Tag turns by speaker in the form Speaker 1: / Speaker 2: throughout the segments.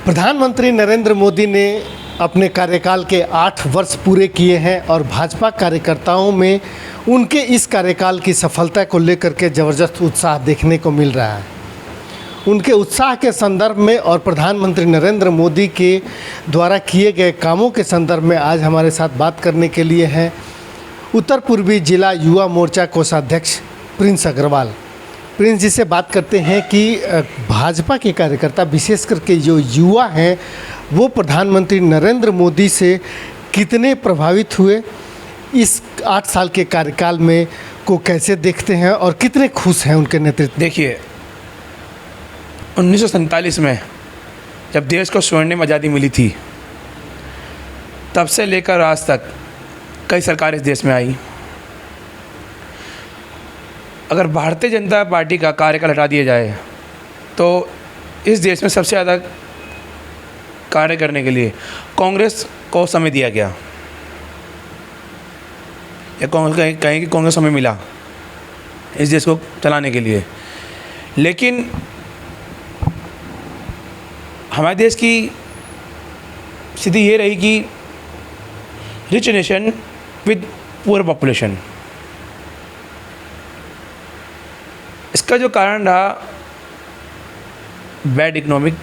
Speaker 1: प्रधानमंत्री नरेंद्र मोदी ने अपने कार्यकाल के 8 वर्ष पूरे किए हैं और भाजपा कार्यकर्ताओं में उनके इस कार्यकाल की सफलता को लेकर के ज़बरदस्त उत्साह देखने को मिल रहा है। उनके उत्साह के संदर्भ में और प्रधानमंत्री नरेंद्र मोदी के द्वारा किए गए कामों के संदर्भ में आज हमारे साथ बात करने के लिए हैं उत्तर पूर्वी जिला युवा मोर्चा कोषाध्यक्ष प्रिंस अग्रवाल। प्रिंस जी से बात करते हैं कि भाजपा के कार्यकर्ता विशेष करके जो युवा हैं वो प्रधानमंत्री नरेंद्र मोदी से कितने प्रभावित हुए, इस 8 साल के कार्यकाल में को कैसे देखते हैं और कितने खुश हैं उनके नेतृत्व।
Speaker 2: देखिए, 1947 में जब देश को स्वर्णिम आज़ादी मिली थी, तब से लेकर आज तक कई सरकारें इस देश में आई। अगर भारतीय जनता पार्टी का कार्यकाल हटा दिया जाए तो इस देश में सबसे ज़्यादा कार्य करने के लिए कांग्रेस को समय दिया गया, या कहीं कि कांग्रेस समय मिला इस देश को चलाने के लिए। लेकिन हमारे देश की स्थिति ये रही कि rich nation with poor population. इसका जो कारण रहा bad economic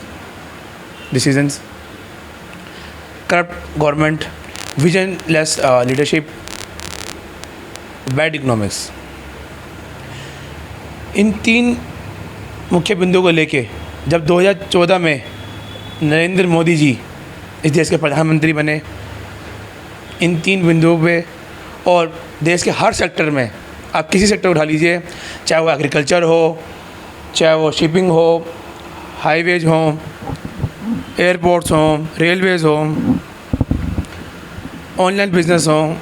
Speaker 2: decisions, corrupt government, visionless leadership, bad economics. इन 3 मुख्य बिंदुओं को लेके जब 2014 में नरेंद्र मोदी जी इस देश के प्रधानमंत्री बने, इन 3 बिंदुओं पे और देश के हर सेक्टर में, आप किसी सेक्टर उठा लीजिए, चाहे वो एग्रीकल्चर हो, चाहे वो शिपिंग हो, हाईवेज हो, एयरपोर्ट्स हो, रेलवेज़ हो, ऑनलाइन बिजनेस हो,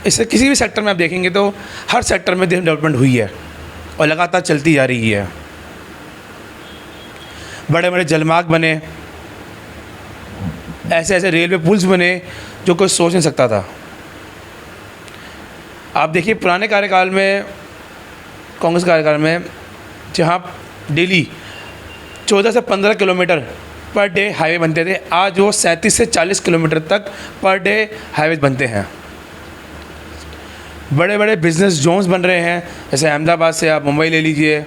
Speaker 2: इससे किसी भी सेक्टर में आप देखेंगे तो हर सेक्टर में डेवलपमेंट हुई है और लगातार चलती जा रही है। बड़े बड़े जलमार्ग बने, ऐसे ऐसे रेलवे पुल्स बने जो कोई सोच नहीं सकता था। आप देखिए, पुराने कार्यकाल में, कांग्रेस कार्यकाल में, जहाँ डेली 14 से 15 किलोमीटर पर डे हाईवे बनते थे, आज वो 37 से 40 किलोमीटर तक पर डे हाईवे बनते हैं। बड़े बड़े बिजनेस जोन्स बन रहे हैं, जैसे अहमदाबाद से आप मुंबई ले लीजिए।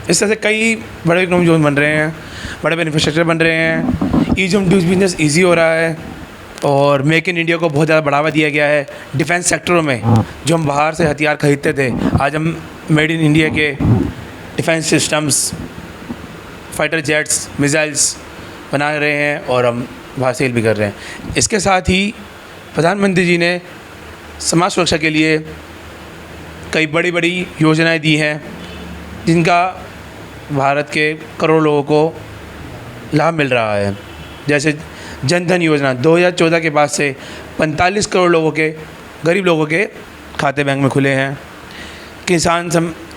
Speaker 2: इस तरह से कई बड़े इकोनॉमिक जोन बन रहे हैं, बड़े बड़े इंफ्रास्ट्रक्चर बन रहे हैं, ease of doing business easy हो रहा है और मेक इन इंडिया को बहुत ज़्यादा बढ़ावा दिया गया है। डिफेंस सेक्टरों में जो हम बाहर से हथियार खरीदते थे, आज हम मेड इन इंडिया के defence systems, fighter jets, missiles बना रहे हैं और हम बाहर सेल भी कर रहे हैं। इसके साथ ही प्रधानमंत्री जी ने समाज सुरक्षा के लिए कई बड़ी बड़ी योजनाएं दी हैं, जिनका भारत के करोड़ों लोगों को लाभ मिल रहा है। जैसे जन धन योजना 2014 के बाद से 45 करोड़ लोगों के, गरीब लोगों के खाते बैंक में खुले हैं। किसान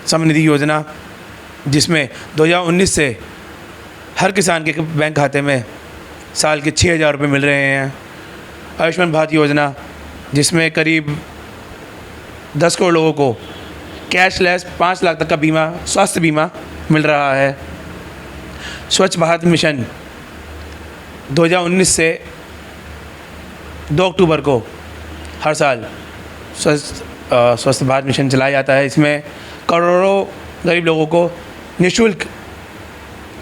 Speaker 2: समनिधि योजना, जिसमें 2019 से हर किसान के बैंक खाते में साल के 6,000 रुपये मिल रहे हैं। आयुष्मान भारत योजना, जिसमें करीब 10 करोड़ लोगों को कैशलेस 5 लाख तक का बीमा, स्वास्थ्य बीमा मिल रहा है। स्वच्छ भारत मिशन 2019 से 2 अक्टूबर को हर साल स्वस्थ भारत मिशन चलाया जाता है। इसमें करोड़ों गरीब लोगों को निःशुल्क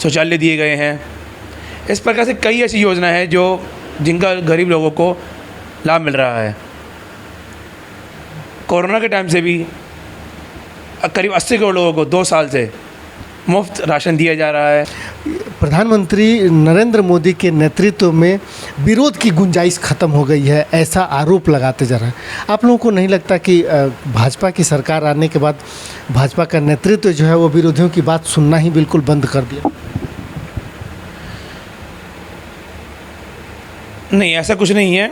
Speaker 2: शौचालय दिए गए हैं। इस प्रकार से कई ऐसी योजना है जिनका गरीब लोगों को लाभ मिल रहा है। कोरोना के टाइम से भी करीब 80 करोड़ लोगों को 2 साल से मुफ्त राशन दिया जा रहा है।
Speaker 1: प्रधानमंत्री नरेंद्र मोदी के नेतृत्व में विरोध की गुंजाइश खत्म हो गई है, ऐसा आरोप लगाते जा रहा है। आप लोगों को नहीं लगता कि भाजपा की सरकार आने के बाद भाजपा का नेतृत्व जो है वो विरोधियों की बात सुनना ही बिल्कुल बंद कर दिया?
Speaker 2: नहीं, ऐसा कुछ नहीं है।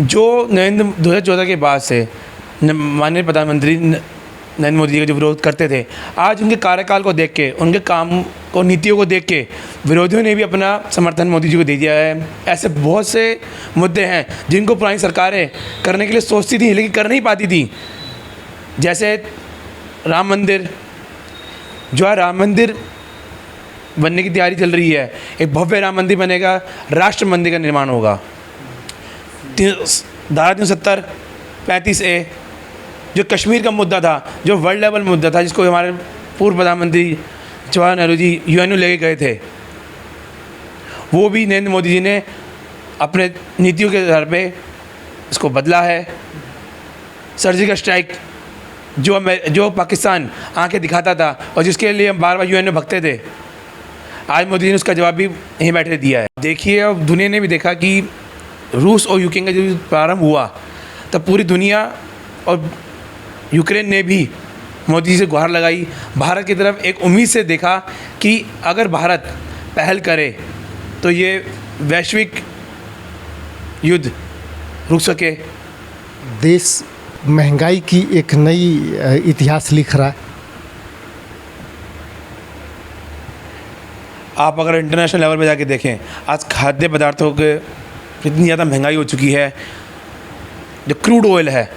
Speaker 2: जो 2014 के बाद से माननीय प्रधानमंत्री नरेंद्र मोदी जी का जो विरोध करते थे, आज उनके कार्यकाल को देख के, उनके काम को, नीतियों को देख के विरोधियों ने भी अपना समर्थन मोदी जी को दे दिया है। ऐसे बहुत से मुद्दे हैं जिनको पुरानी सरकारें करने के लिए सोचती थी लेकिन कर नहीं पाती थी। जैसे राम मंदिर, जो है राम मंदिर बनने की तैयारी चल रही है। एक भव्य राम मंदिर बनेगा, राष्ट्र मंदिर का निर्माण होगा। धारा 370 35A जो कश्मीर का मुद्दा था, जो वर्ल्ड लेवल मुद्दा था, जिसको हमारे पूर्व प्रधानमंत्री जवाहरलाल नेहरू जी यूएनओ लेके गए थे, वो भी नरेंद्र मोदी जी ने अपने नीतियों के आधार पे इसको बदला है। सर्जिकल स्ट्राइक जो पाकिस्तान आंखें दिखाता था और जिसके लिए हम बार बार यूएनओ भगते थे, आज मोदी जी ने उसका जवाब भी यहीं बैठे दिया है। देखिए, अब दुनिया ने भी देखा कि रूस और यूक्रेन का जो प्रारंभ हुआ, तब पूरी दुनिया और यूक्रेन ने भी मोदी जी से गुहार लगाई। भारत की तरफ एक उम्मीद से देखा कि अगर भारत पहल करे तो ये वैश्विक युद्ध रुक सके।
Speaker 1: देश महंगाई की एक नई इतिहास लिख रहा है।
Speaker 2: आप अगर इंटरनेशनल लेवल पे जाके देखें, आज खाद्य पदार्थों के इतनी ज़्यादा महंगाई हो चुकी है। जो क्रूड ऑयल है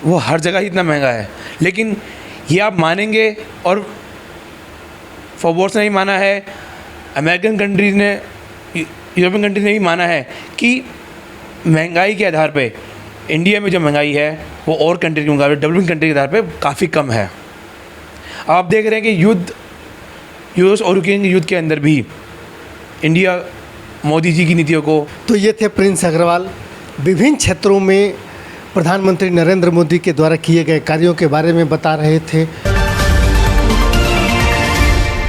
Speaker 2: वो हर जगह ही इतना महंगा है, लेकिन ये आप मानेंगे, और फोर्ब्स ने भी माना है, अमेरिकन कंट्रीज ने, यूरोपियन कंट्रीज ने भी माना है कि महंगाई के आधार पे इंडिया में जो महंगाई है वो और कंट्री के मुकाबले डेवलपिंग कंट्री के आधार पे काफ़ी कम है। आप देख रहे हैं कि युद्ध, यूएस और यूक्रेन के युद्ध के अंदर भी इंडिया मोदी जी की नीतियों को।
Speaker 1: तो ये थे प्रिंस अग्रवाल, विभिन्न क्षेत्रों में प्रधानमंत्री नरेंद्र मोदी के द्वारा किए गए कार्यों के बारे में बता रहे थे।